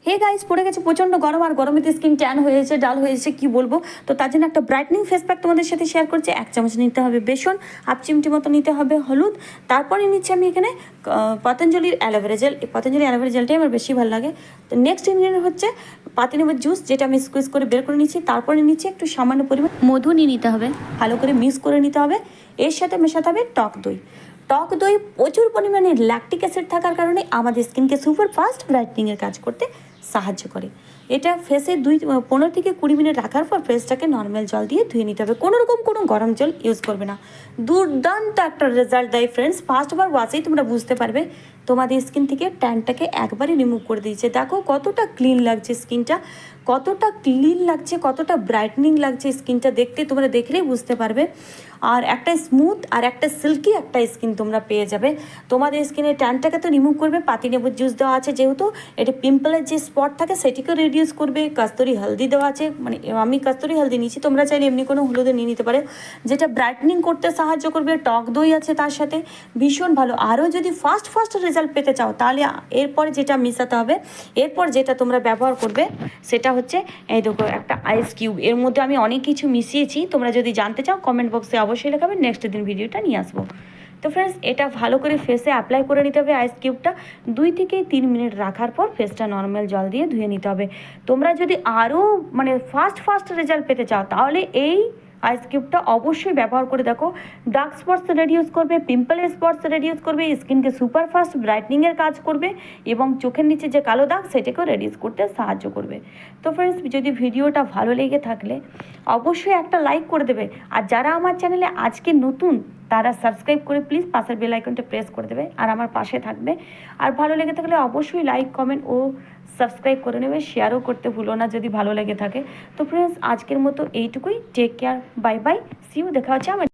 Hey guys, পড়ে গেছে প্রচণ্ড গরম, আর গরমেতে স্কিন ট্যান হয়েছে, ডাল হয়েছে, কি বলবো। তো তার জন্য একটা ব্রাইটনিং ফেস প্যাক তোমাদের সাথে শেয়ার করছি। 1 চামচ নিতে হবে বেসন, হাফ চিমটি মতো নিতে হবে হলুদ, তারপরে নিচ্ছি আমি এখানে পতঞ্জলির অ্যালোভেরা জেল। পতঞ্জলি অ্যালোভেরা জেলটাই আমার বেশি ভালো লাগে। তো নেক্সট ইনগ্রিডিয়েন্ট হচ্ছে পাতিলেবুর জুস, যেটা আমি স্কুইজ করে বের করে নিচ্ছি। তারপরে নিচ্ছি একটু সামান্য পরিমাণ মধু নিয়ে নিতে হবে, ভালো করে মিক্স করে নিতে হবে। এর সাথে মেশাতে হবে টক দই। টক দই প্রচুর পরিমাণে ল্যাকটিক অ্যাসিড থাকার কারণে আমাদের স্কিনকে সুপার ফাস্ট ব্রাইটনিংয়ের কাজ করতে সাহায্য করে। এটা ফেসে 15 থেকে 20 মিনিট রাখার পর ফেসটাকে নর্মাল জল দিয়ে ধুয়ে নিতে হবে। কোনো গরম জল ইউজ করবে না। দুর্দান্ত একটা রেজাল্ট দেয় ফ্রেন্ডস। ফার্স্টবার ওয়াশেই তোমরা বুঝতে পারবে তোমাদের স্কিন থেকে ট্যানটাকে একবারে রিমুভ করে দিয়েছে। দেখো কতটা ক্লিন লাগছে স্কিনটা, কতটা ক্লিন লাগছে, কতটা ব্রাইটনিং লাগছে স্কিনটা। তোমরা দেখলেই বুঝতে পারবে। আর একটা স্মুথ আর একটা সিল্কি একটা স্কিন তোমরা পেয়ে যাবে। তোমাদের স্কিনের ট্যানটাকে তো রিমুভ করবে, পাতিলেবুর জুস দেওয়া আছে যেহেতু, এটা পিম্পলের যে স্পট থাকে সেটিকেও রিডিউস করবে। কস্তুরি হলদি দেওয়া আছে, মানে আমি কস্তুরি হলদি নিয়েছি, তোমরা চাইলে এমনি কোনো হলুদে নিয়ে নিতে পারে, যেটা ব্রাইটনিং করতে সাহায্য করবে। টক দই আছে তার সাথে, ভীষণ ভালো। আরও যদি ফাস্ট রেজাল্ট পেতে চাও তাহলে এরপরে যেটা মিশাতে হবে, এরপর যেটা তোমরা ব্যবহার করবে সেটা হচ্ছে এই দেখো একটা আইস কিউব। এর মধ্যে আমি অনেক কিছু মিশিয়েছি, তোমরা যদি জানতে চাও কমেন্ট বক্সে অবশ্যই লেখাবে, নেক্সট দিন ভিডিওটা নিয়ে আসবো। তো ফ্রেন্ডস, এটা ভালো করে ফেসে অ্যাপ্লাই করে নিতে হবে। আইস কিউবটা 2 থেকে 3 মিনিট রাখার পর ফেসটা নর্মাল জল দিয়ে ধুয়ে নিতে হবে। তোমরা যদি আরও মানে ফাস্ট রেজাল্ট পেতে চাও তাহলে এই আইস কিউবটা অবশ্যই ব্যবহার করে দেখো। ডার্ক স্পটস রিডিউস করবে, পিম্পল স্পটস রিডিউস করবে, স্কিনকে সুপার ফাস্ট ব্রাইটনিংয়ের কাজ করবে এবং চোখের নিচে যে কালো দাগ সেটাকেও রিডিউস করতে সাহায্য করবে। তো ফ্রেন্ডস, যদি ভিডিওটা ভালো লেগে থাকলে অবশ্যই একটা লাইক করে দেবে। আর যারা আমার চ্যানেলে আজকে নতুন তারা সাবস্ক্রাইব করে প্লিজ পাশের বেল আইকনটা প্রেস করে দেবে আর আমার পাশে থাকবে। আর ভালো লেগে থাকলে অবশ্যই লাইক, কমেন্ট ও সাবস্ক্রাইব করে নেবে, শেয়ারও করতে ভুলো না যদি ভালো লেগে থাকে। তো ফ্রেন্ডস, আজকের মতো এইটুকুই। Take care, bye bye, see you. দেখা হচ্ছে আমার